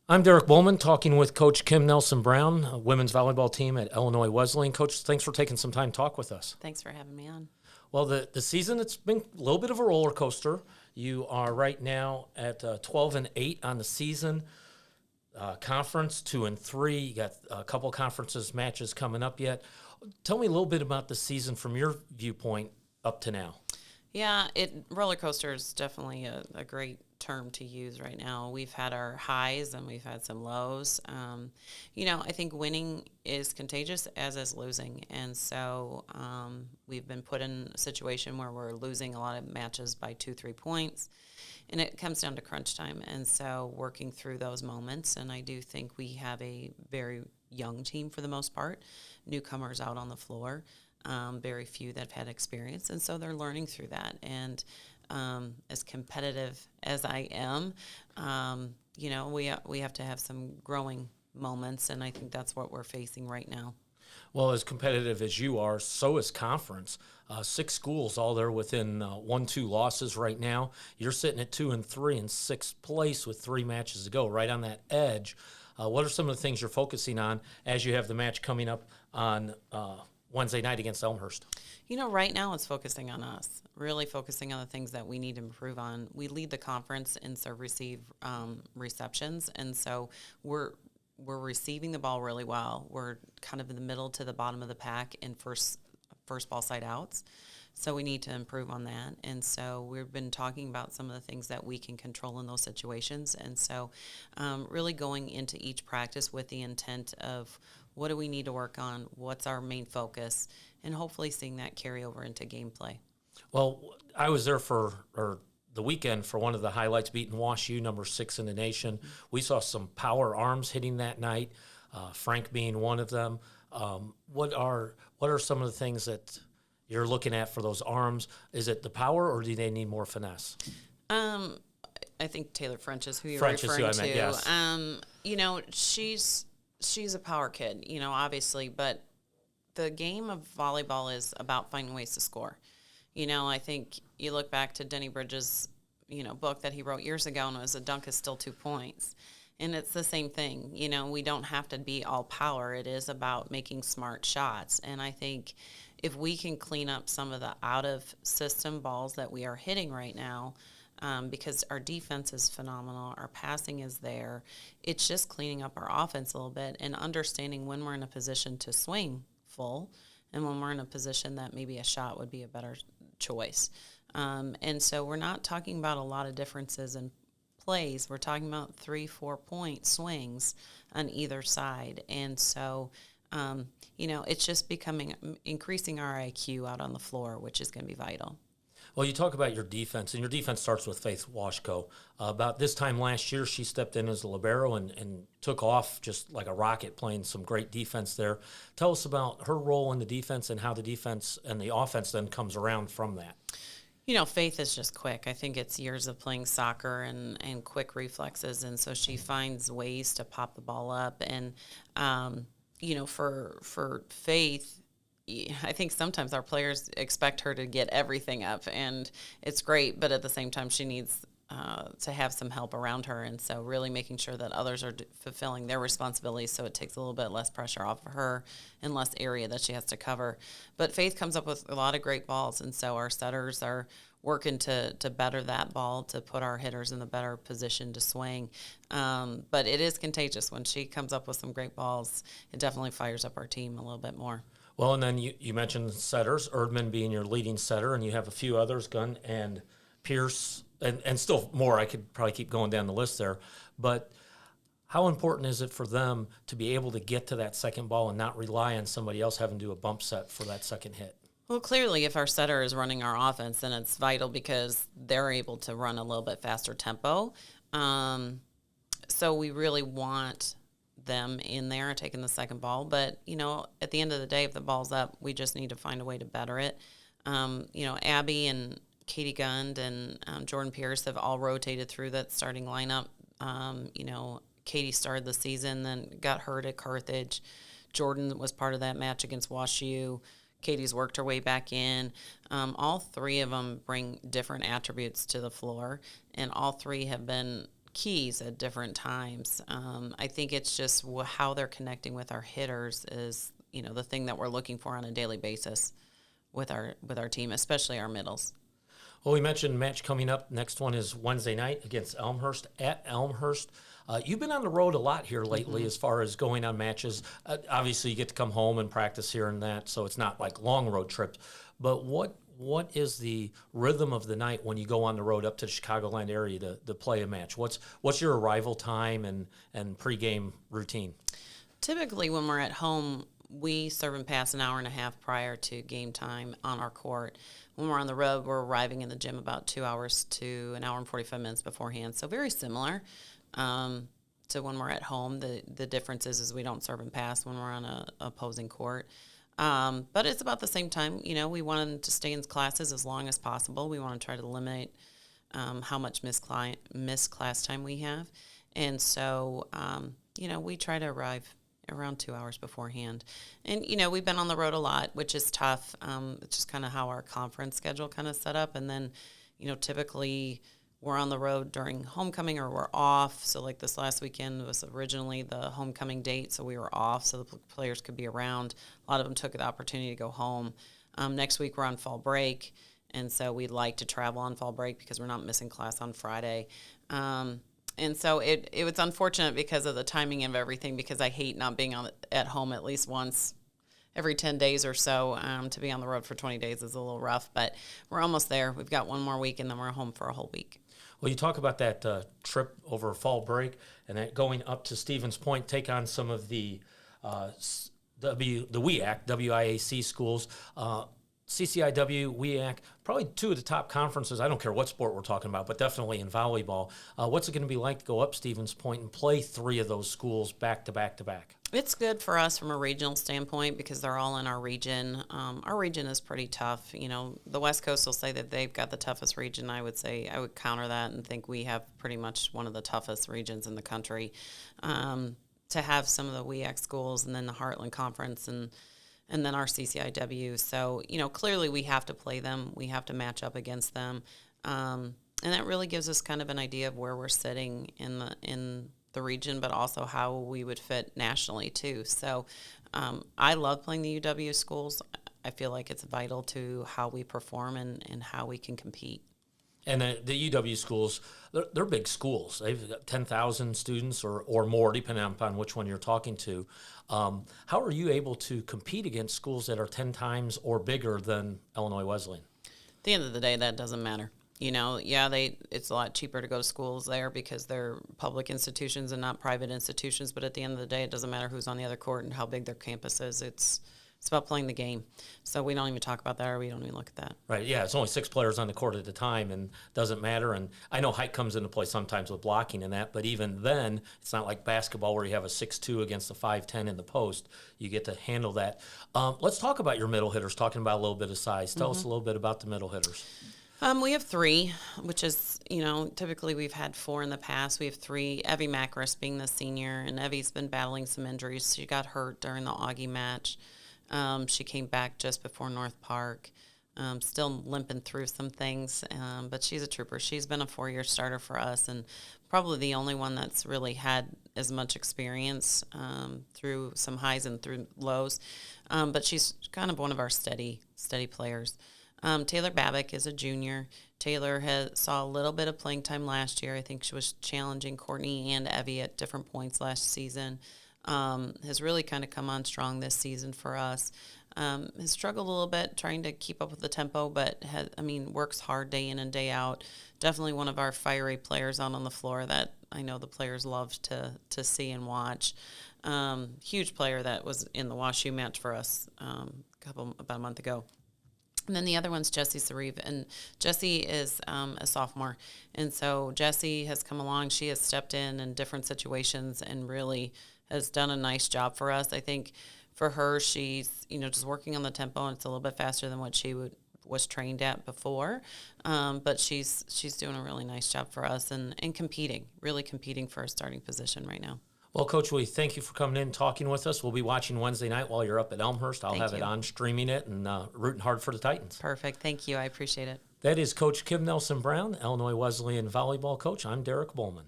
I'm Derek Bohlman, talking with Coach Kim Nelson-Brown, women's volleyball team at Illinois Wesleyan. Coach, thanks for taking some time to talk with us. Thanks for having me on. Well, the season, it's been a little bit of a roller coaster. You are right now at 12-8 on the season. Conference 2-3. You got a couple conferences matches coming up yet. Tell me a little bit about the season from your viewpoint up to now. Yeah, roller coaster is definitely a great term to use right now. We've had our highs and we've had some lows. I think winning is contagious, as is losing. And so we've been put in a situation where we're losing a lot of matches by 2-3 points. And it comes down to crunch time. And so working through those moments. And I do think we have a very young team for the most part, newcomers out on the floor. Very few that have had experience, and so they're learning through that. And as competitive as I am, we have to have some growing moments, and I think that's what we're facing right now. Well, as competitive as you are, so is conference. 6 schools, all there within 1-2 losses right now. You're sitting at 2-3 in 6th place with 3 matches to go, right on that edge. What are some of the things you're focusing on as you have the match coming up on Wednesday night against Elmhurst? Right now it's focusing on us, really focusing on the things that we need to improve on. We lead the conference in serve-receive receptions, and so we're receiving the ball really well. We're kind of in the middle to the bottom of the pack in first ball side outs. So we need to improve on that. And so we've been talking about some of the things that we can control in those situations. And so really going into each practice with the intent of what do we need to work on, what's our main focus, and hopefully seeing that carry over into gameplay. Well, I was there for the weekend for one of the highlights, beating WashU, number 6 in the nation. Mm-hmm. We saw some power arms hitting that night, Frank being one of them. What are some of the things that you're looking at for those arms? Is it the power, or do they need more finesse? I think Taylor French is who you're French referring is who I meant, yes. She's a power kid, obviously, but the game of volleyball is about finding ways to score. I think you look back to Denny Bridges', book that he wrote years ago, and it was a dunk is still 2 points. And it's the same thing. We don't have to be all power. It is about making smart shots. And I think if we can clean up some of the out-of-system balls that we are hitting right now, because our defense is phenomenal, our passing is there, it's just cleaning up our offense a little bit and understanding when we're in a position to swing full and when we're in a position that maybe a shot would be a better choice. And so we're not talking about a lot of differences in plays. We're talking about 3-4 point swings on either side. And so it's just increasing our IQ out on the floor, which is going to be vital. Well, you talk about your defense, and your defense starts with Faith Washko. About this time last year, she stepped in as a libero and took off just like a rocket, playing some great defense there. Tell us about her role in the defense and how the defense and the offense then comes around from that. Faith is just quick. I think it's years of playing soccer and quick reflexes, and so she finds ways to pop the ball up. And, for Faith, I think sometimes our players expect her to get everything up, and it's great, but at the same time she needs to have some help around her, and so really making sure that others are fulfilling their responsibilities so it takes a little bit less pressure off of her and less area that she has to cover. But Faith comes up with a lot of great balls, and so our setters are working to better that ball, to put our hitters in the better position to swing. But it is contagious. When she comes up with some great balls, it definitely fires up our team a little bit more. Well, and then you mentioned setters, Erdman being your leading setter, and you have a few others, Gunn and Pierce, and still more. I could probably keep going down the list there. But how important is it for them to be able to get to that second ball and not rely on somebody else having to do a bump set for that second hit? Well, clearly, if our setter is running our offense, then it's vital because they're able to run a little bit faster tempo. So we really want them in there taking the second ball. But, at the end of the day, if the ball's up, we just need to find a way to better it. Abby and Katie Gund and Jordan Pierce have all rotated through that starting lineup. Katie started the season, then got hurt at Carthage. Jordan was part of that match against WashU. Katie's worked her way back in. All three of them bring different attributes to the floor, and all three have been keys at different times. I think it's just how they're connecting with our hitters is, the thing that we're looking for on a daily basis with our team, especially our middles. Well, we mentioned match coming up. Next one is Wednesday night against Elmhurst at Elmhurst. You've been on the road a lot here lately as far as going on matches. Obviously, you get to come home and practice here and that, so it's not like long road trips. But what is the rhythm of the night when you go on the road up to the Chicagoland area to play a match? What's your arrival time and pregame routine? Typically, when we're at home, we serve and pass an hour and a half prior to game time on our court. When we're on the road, we're arriving in the gym about 2 hours to an hour and 45 minutes beforehand. So very similar to when we're at home. The difference is we don't serve and pass when we're on a opposing court. But it's about the same time. We want them to stay in classes as long as possible. We want to try to limit how much missed class time we have. And so, we try to arrive around 2 hours beforehand. And, we've been on the road a lot, which is tough. It's just kind of how our conference schedule kind of set up. And then, typically we're on the road during homecoming or we're off. So like this last weekend was originally the homecoming date, so we were off so the players could be around. A lot of them took the opportunity to go home. Next week we're on fall break, and so we'd like to travel on fall break because we're not missing class on Friday. And so it was unfortunate because of the timing of everything, because I hate not being at home at least once every 10 days or so. To be on the road for 20 days is a little rough, but we're almost there. We've got one more week, and then we're home for a whole week. Well, you talk about that trip over fall break and that going up to Stevens Point, take on some of the WIAC schools. CCIW, WIAC, probably two of the top conferences. I don't care what sport we're talking about, but definitely in volleyball. What's it going to be like to go up Stevens Point and play three of those schools back to back to back? It's good for us from a regional standpoint because they're all in our region. Our region is pretty tough. The West Coast will say that they've got the toughest region. I would counter that and think we have pretty much one of the toughest regions in the country. To have some of the WIAC schools and then the Heartland Conference and then our CCIW. So, clearly we have to play them. We have to match up against them. And that really gives us kind of an idea of where we're sitting in the region, but also how we would fit nationally too. So I love playing the UW schools. I feel like it's vital to how we perform and how we can compete. And the UW schools, they're big schools. They've got 10,000 students or more, depending upon which one you're talking to. How are you able to compete against schools that are 10 times or bigger than Illinois Wesleyan? At the end of the day, that doesn't matter. It's a lot cheaper to go to schools there because they're public institutions and not private institutions. But at the end of the day, it doesn't matter who's on the other court and how big their campus is. It's about playing the game. So we don't even talk about that, or we don't even look at that. Right, yeah, it's only 6 players on the court at a time and doesn't matter. And I know height comes into play sometimes with blocking and that, but even then, it's not like basketball where you have a 6'2" against a 5'10" in the post. You get to handle that. Let's talk about your middle hitters, talking about a little bit of size. Tell us a little bit about the middle hitters. We have 3, which is, typically we've had 4 in the past. We have 3, Evie Macris being the senior, and Evie's been battling some injuries. She got hurt during the Augie match. She came back just before North Park, still limping through some things, but she's a trooper. She's been a 4-year starter for us and probably the only one that's really had as much experience through some highs and through lows, but she's kind of one of our steady players. Taylor Babick is a junior. Taylor saw a little bit of playing time last year. I think she was challenging Courtney and Evie at different points last season. Has really kind of come on strong this season for us. Has struggled a little bit trying to keep up with the tempo, but works hard day in and day out. Definitely one of our fiery players out on the floor that I know the players love to see and watch. Huge player that was in the WashU match for us about a month ago. And then the other one's Jessie Sareve, and Jessie is a sophomore. And so Jessie has come along. She has stepped in different situations and really has done a nice job for us. I think for her, she's, just working on the tempo, and it's a little bit faster than what she was trained at before. But she's doing a really nice job for us and really competing for a starting position right now. Well, Coach, we thank you for coming in and talking with us. We'll be watching Wednesday night while you're up at Elmhurst. I'll have it on, streaming it, and rooting hard for the Titans. Perfect. Thank you. I appreciate it. That is Coach Kim Nelson-Brown, Illinois Wesleyan volleyball coach. I'm Derek Bohlman.